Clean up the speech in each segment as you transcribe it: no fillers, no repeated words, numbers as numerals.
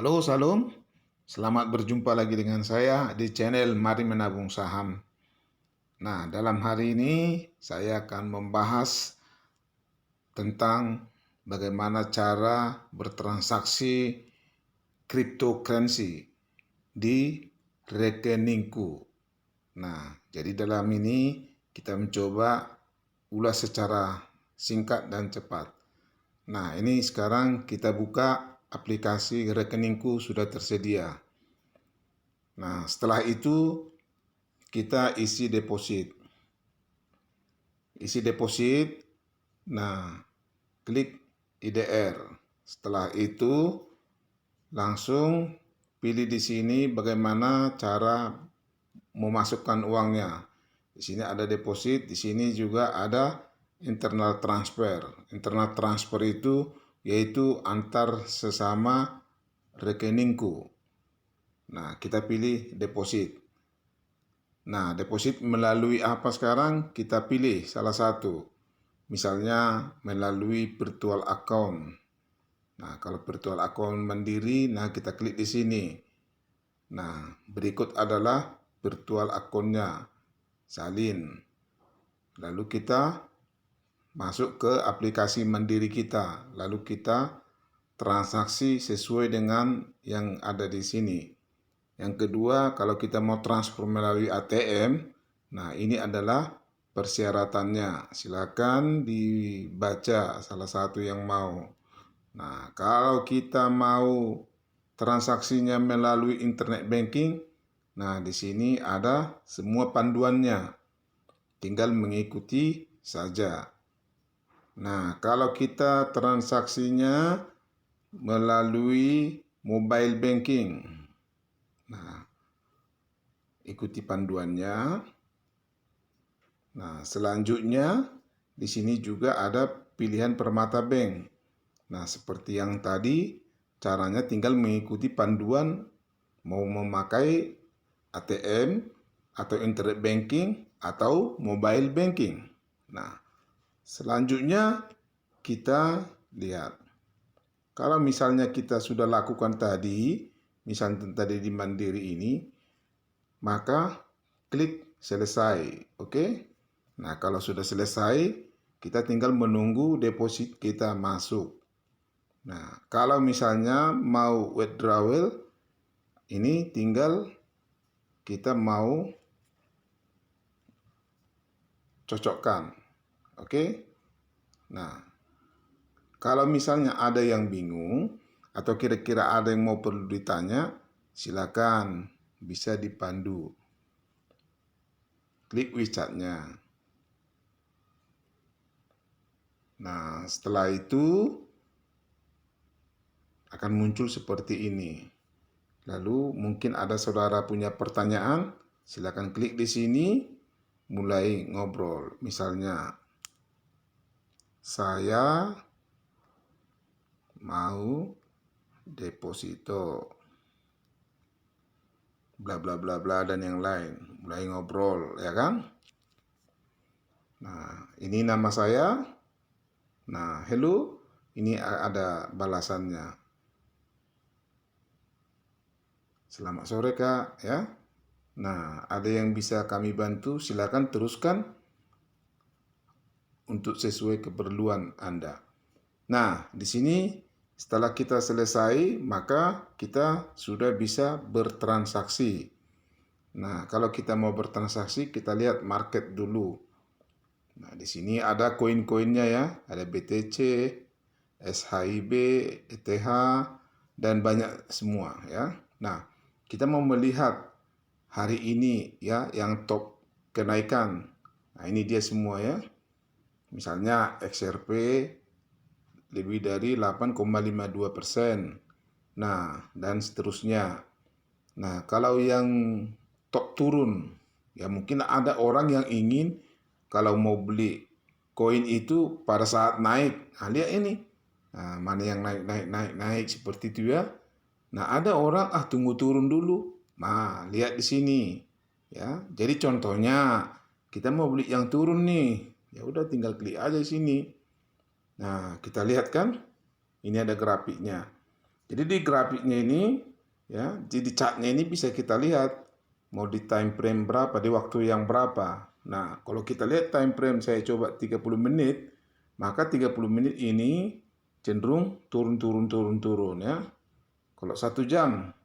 Halo Salam, selamat berjumpa lagi dengan saya di channel Mari Menabung Saham. Nah, dalam hari ini saya akan membahas tentang bagaimana cara bertransaksi cryptocurrency di rekeningku. Nah, jadi dalam ini kita mencoba ulas secara singkat dan cepat. Nah, ini sekarang kita buka aplikasi rekeningku sudah tersedia. Nah, setelah itu kita isi deposit. Isi deposit, nah klik IDR. Setelah itu langsung pilih di sini bagaimana cara memasukkan uangnya. Di sini ada deposit, di sini juga ada internal transfer. Internal transfer itu yaitu antar sesama rekeningku. Nah, kita pilih deposit. Nah, deposit melalui apa sekarang? Kita pilih salah satu. Misalnya melalui virtual account. Nah, kalau virtual account mandiri, nah kita klik di sini. Nah, berikut adalah virtual account-nya. Salin. Lalu kita masuk ke aplikasi mandiri kita. Lalu kita transaksi sesuai dengan yang ada di sini. Yang kedua, kalau kita mau transfer melalui ATM, nah ini adalah persyaratannya. Silakan dibaca salah satu yang mau. Nah, kalau kita mau transaksinya melalui internet banking, nah di sini ada semua panduannya. Tinggal mengikuti saja. Nah, kalau kita transaksinya melalui mobile banking, nah, ikuti panduannya. Nah, selanjutnya di sini juga ada pilihan Permata Bank. Nah, seperti yang tadi, caranya tinggal mengikuti panduan mau memakai ATM atau internet banking atau mobile banking. Nah, selanjutnya kita lihat. Kalau misalnya kita sudah lakukan tadi, misalnya tadi di Mandiri ini, maka klik selesai, oke? Nah, kalau sudah selesai, kita tinggal menunggu deposit kita masuk. Nah, kalau misalnya mau withdrawal, ini tinggal kita mau cocokkan, oke? Nah, kalau misalnya ada yang bingung atau kira-kira ada yang mau perlu ditanya, silakan bisa dipandu. Klik WeChat-nya. Nah, setelah itu akan muncul seperti ini. Lalu mungkin ada saudara punya pertanyaan, silakan klik di sini, mulai ngobrol. Misalnya, saya mau deposito, bla bla bla bla dan yang lain. Mulai ngobrol, ya kan? Nah, ini nama saya. Nah, hello, ini ada balasannya. Selamat sore Kak, ya. Nah, ada yang bisa kami bantu, silakan teruskan untuk sesuai keperluan Anda. Nah, di sini setelah kita selesai, maka kita sudah bisa bertransaksi. Nah, kalau kita mau bertransaksi, kita lihat market dulu. Nah, di sini ada koin-koinnya ya, ada BTC, SHIB, ETH, dan banyak semua ya. Nah, kita mau melihat hari ini ya yang top kenaikan. Nah, ini dia semua ya. Misalnya XRP lebih dari 8,52%. Nah, dan seterusnya. Nah, kalau yang top turun, ya mungkin ada orang yang ingin kalau mau beli koin itu pada saat naik. Nah, lihat ini. Nah, mana yang naik seperti itu ya. Nah, ada orang tunggu turun dulu. Nah, lihat di sini. Ya. Jadi contohnya kita mau beli yang turun nih. Ya udah tinggal klik aja di sini. Nah, kita lihat kan. Ini ada grafiknya. Jadi di grafiknya ini, ya, di chartnya ini bisa kita lihat mau di time frame berapa, di waktu yang berapa. Nah, kalau kita lihat time frame saya coba 30 menit, maka 30 menit ini cenderung turun ya. Kalau 1 jam,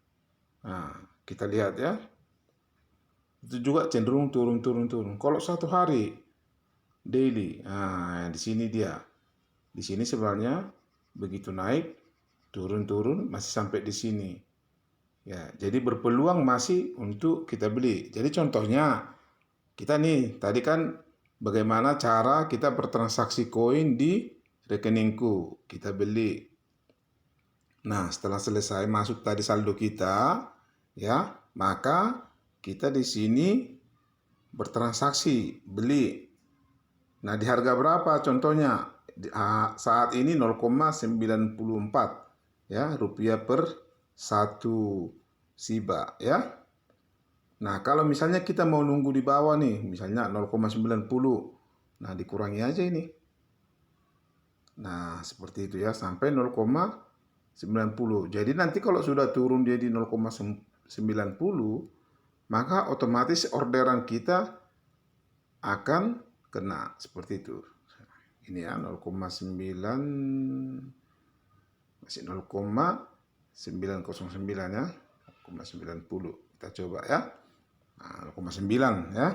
nah kita lihat ya, itu juga cenderung turun. Kalau 1 hari, daily, nah di sini dia. Di sini sebenarnya begitu naik, turun, masih sampai di sini. Ya, jadi berpeluang masih untuk kita beli. Jadi contohnya, kita nih, tadi kan bagaimana cara kita bertransaksi koin di rekeningku. Kita beli. Nah, setelah selesai masuk tadi saldo kita, ya, maka kita di sini bertransaksi, beli. Nah, di harga berapa contohnya? Saat ini 0,94 ya, rupiah per 1 shiba ya. Nah, kalau misalnya kita mau nunggu di bawah nih, misalnya 0,90. Nah, dikurangi aja ini. Nah, seperti itu ya, sampai 0,90. Jadi nanti kalau sudah turun dia di 0,90, maka otomatis orderan kita akan kena seperti itu. Ini ya 0,9, masih 0,909 ya, 0,90. Kita coba ya. Nah, 0,9 ya.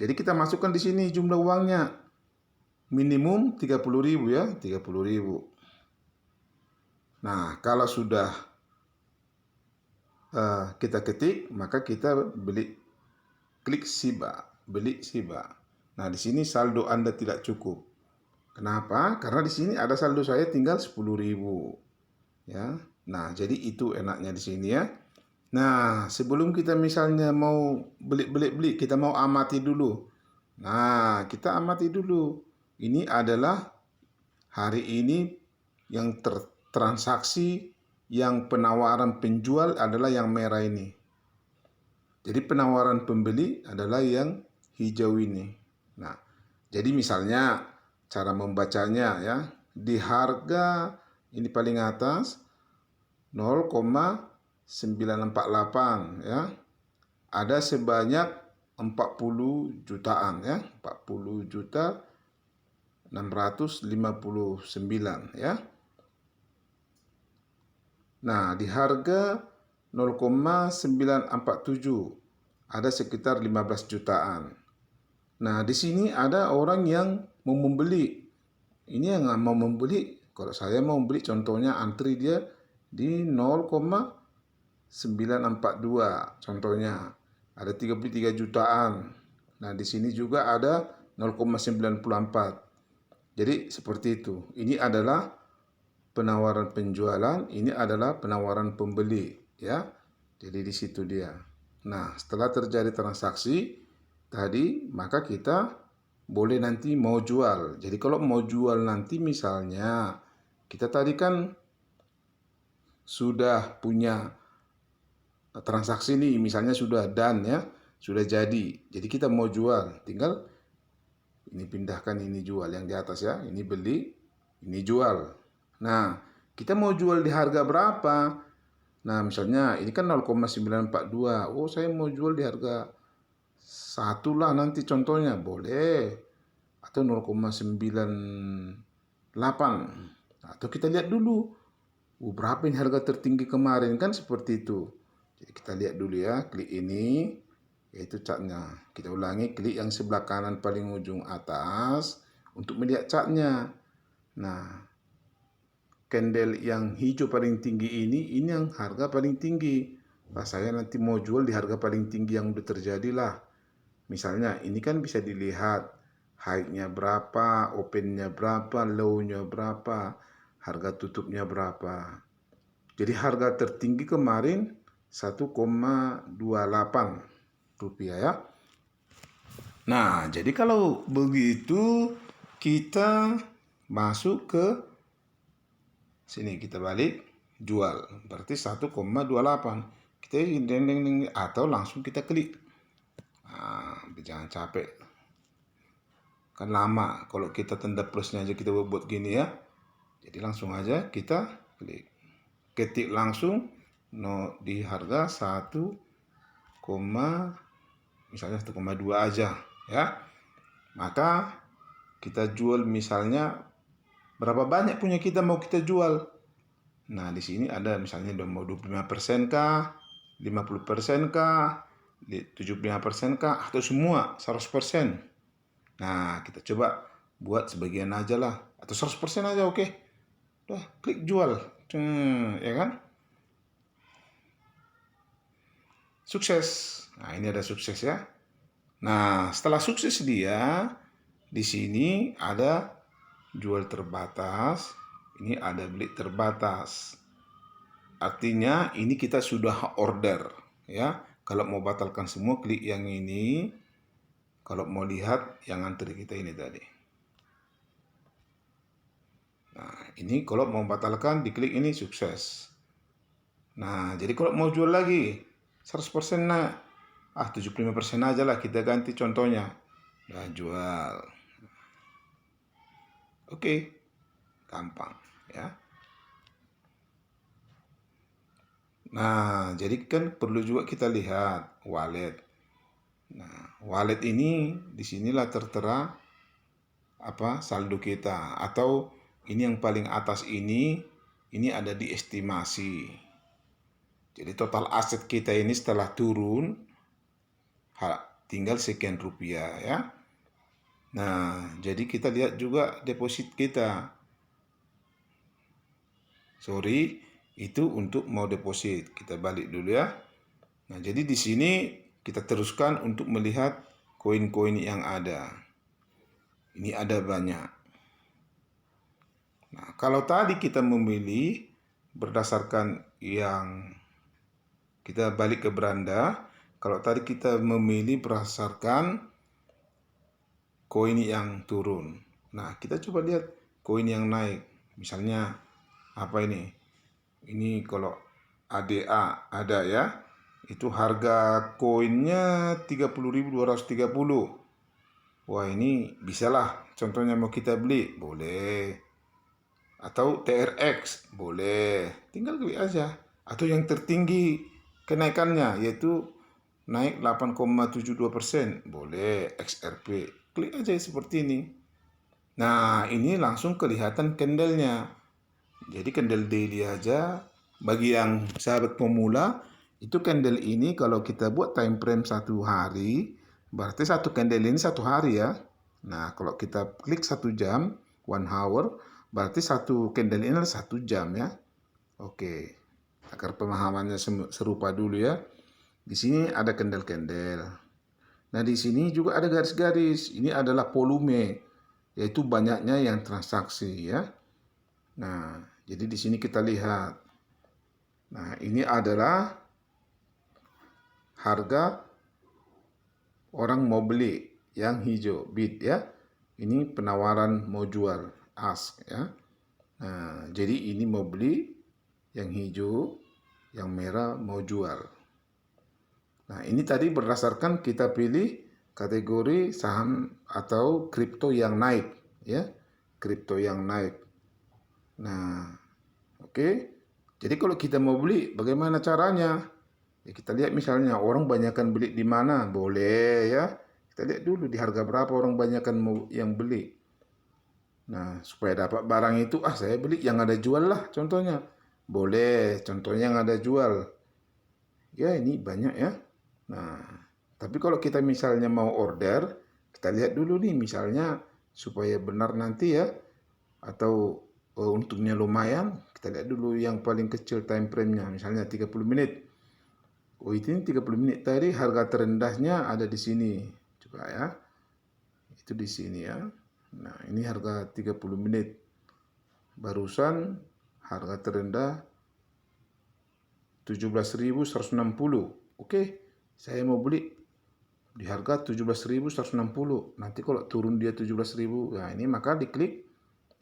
Jadi kita masukkan di sini jumlah uangnya. Minimum 30.000 ya, 30.000. Nah, kalau sudah kita ketik, maka kita klik Shiba, beli Shiba. Nah, di sini saldo Anda tidak cukup. Kenapa? Karena di sini ada saldo saya tinggal 10.000. Ya. Nah, jadi itu enaknya di sini ya. Nah, sebelum kita misalnya mau beli, kita mau amati dulu. Nah, kita amati dulu. Ini adalah hari ini yang tertransaksi, yang penawaran penjual adalah yang merah ini. Jadi penawaran pembeli adalah yang hijau ini. Nah, jadi misalnya cara membacanya ya, di harga ini paling atas 0,948 ya. Ada sebanyak 40 jutaan ya, 40 juta 659 ya. Nah, di harga 0,947 ada sekitar 15 jutaan. Nah, di sini ada orang yang mau membeli. Ini yang mau membeli, kalau saya mau beli contohnya antri dia di 0,942 contohnya. Ada 33 jutaan. Nah, di sini juga ada 0,94. Jadi seperti itu. Ini adalah penawaran penjualan, ini adalah penawaran pembeli, ya. Jadi di situ dia. Nah, setelah terjadi transaksi tadi, maka kita boleh nanti mau jual. Jadi kalau mau jual nanti misalnya kita tadi kan sudah punya transaksi nih, misalnya sudah done ya, sudah jadi. Jadi kita mau jual, tinggal ini pindahkan, ini jual yang di atas ya, ini beli, ini jual. Nah, kita mau jual di harga berapa? Nah, misalnya ini kan 0,942. Oh, saya mau jual di harga 1 lah nanti contohnya, boleh. Atau 0,98. Atau kita lihat dulu. Berapa ini harga tertinggi kemarin, kan seperti itu. Jadi kita lihat dulu ya, klik ini, yaitu chartnya. Kita ulangi, klik yang sebelah kanan paling ujung atas untuk melihat chartnya. Nah, candle yang hijau paling tinggi ini yang harga paling tinggi. Pas saya nanti mau jual di harga paling tinggi yang udah terjadi lah. Misalnya ini kan bisa dilihat high-nya berapa, open-nya berapa, low-nya berapa, harga tutupnya berapa. Jadi harga tertinggi kemarin 1,28 rupiah ya. Nah, jadi kalau begitu kita masuk ke sini, kita balik jual, berarti 1,28. Kita atau langsung kita klik. Nah, jangan capek, kan lama kalau kita tanda plusnya aja kita buat gini ya. Jadi langsung aja kita klik. ketik langsung di harga 1,2 aja ya. Maka kita jual misalnya berapa banyak punya kita mau kita jual. Nah, di sini ada misalnya mau 25% kah, 50% kah, 75% kah, atau semua 100%. Nah, kita coba buat sebagian aja lah, atau 100% aja, oke. Udah, klik jual. Ya kan? Sukses. Nah, ini ada sukses ya. Nah, setelah sukses dia, di sini ada jual terbatas, ini ada beli terbatas. Artinya ini kita sudah order ya. Kalau mau batalkan semua klik yang ini. Kalau mau lihat yang antri kita ini tadi. Nah, ini kalau mau batalkan diklik ini sukses. Nah, jadi kalau mau jual lagi 100% nah 75% aja lah kita ganti contohnya. Nah, jual. Oke. Gampang ya. Nah, jadi kan perlu juga kita lihat wallet. Nah, wallet ini disinilah tertera saldo kita, atau ini yang paling atas ini ada di estimasi. Jadi total aset kita ini setelah turun tinggal sekian rupiah ya. Nah, jadi kita lihat juga deposit kita. Sorry, itu untuk mau deposit. Kita balik dulu ya. Nah, jadi di sini kita teruskan untuk melihat koin-koin yang ada. Ini ada banyak. Nah, kalau tadi kita memilih berdasarkan yang kita balik ke beranda, kalau tadi kita memilih berdasarkan koin yang turun. Nah, kita coba lihat koin yang naik. Misalnya apa ini? Ini kalau ADA ada ya. Itu harga koinnya 30.230. Wah, ini bisalah. Contohnya mau kita beli, boleh. Atau TRX, boleh. Tinggal klik aja. Atau yang tertinggi kenaikannya, yaitu naik 8,72%, boleh. XRP, klik aja seperti ini. Nah, ini langsung kelihatan candlenya. Jadi candle daily aja. Bagi yang sahabat pemula, itu candle ini kalau kita buat time frame 1 hari, berarti satu candle ini 1 hari ya. Nah, kalau kita klik 1 jam, 1 hour, berarti satu candle ini adalah 1 jam ya. Oke, agar pemahamannya serupa dulu ya. Di sini ada candle-candle. Nah, di sini juga ada garis-garis. Ini adalah volume, yaitu banyaknya yang transaksi ya. Nah, jadi di sini kita lihat. Nah, ini adalah harga orang mau beli yang hijau, bid ya. Ini penawaran mau jual, ask ya. Nah, jadi ini mau beli yang hijau, yang merah mau jual. Nah, ini tadi berdasarkan kita pilih kategori saham atau kripto yang naik ya. Kripto yang naik. Nah, oke. Jadi kalau kita mau beli, bagaimana caranya? Ya, kita lihat misalnya orang banyakkan beli di mana, boleh ya. Kita lihat dulu di harga berapa orang banyakkan yang beli. Nah, supaya dapat barang itu, saya beli yang ada jual lah contohnya. Boleh, contohnya yang ada jual. Ya, ini banyak ya. Nah, tapi kalau kita misalnya mau order, kita lihat dulu nih misalnya supaya benar nanti ya. Atau untungnya lumayan, kita lihat dulu yang paling kecil time frame-nya, misalnya 30 menit. Oh, itu 30 menit tadi harga terendahnya ada di sini. Coba ya. Itu di sini ya. Nah, ini harga 30 menit. Barusan harga terendah 17.160. Oke, saya mau beli di harga 17.160. Nanti kalau turun dia 17.000, nah ini maka diklik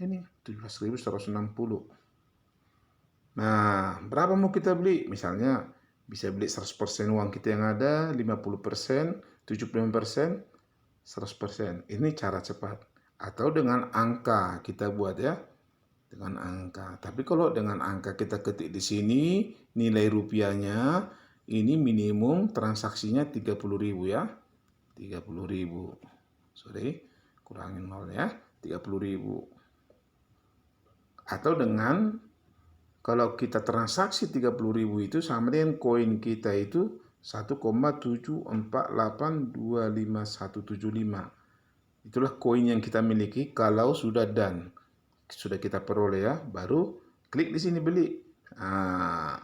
ini 17.160. Nah, berapa mau kita beli? Misalnya bisa beli 100% uang kita yang ada, 50%, 75%, 100%. Ini cara cepat. Atau dengan angka kita buat ya. dengan angka. Tapi kalau dengan angka kita ketik di sini, nilai rupiahnya ini minimum transaksinya 30.000 ya. 30.000. Sorry, kurangin 0 ya. 30.000. Atau dengan kalau kita transaksi 30.000 itu sama dengan koin kita itu 1,74825175. Itulah koin yang kita miliki kalau sudah sudah kita peroleh ya, baru klik di sini beli. Nah,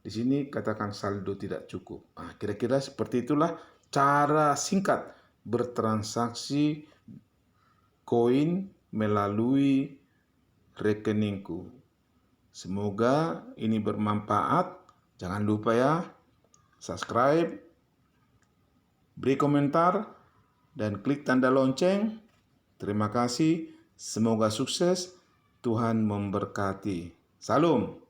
di sini katakan saldo tidak cukup. Nah, kira-kira seperti itulah cara singkat bertransaksi koin melalui rekeningku. Semoga ini bermanfaat. Jangan lupa ya, subscribe, beri komentar, dan klik tanda lonceng. Terima kasih. Semoga sukses. Tuhan memberkati. Salam.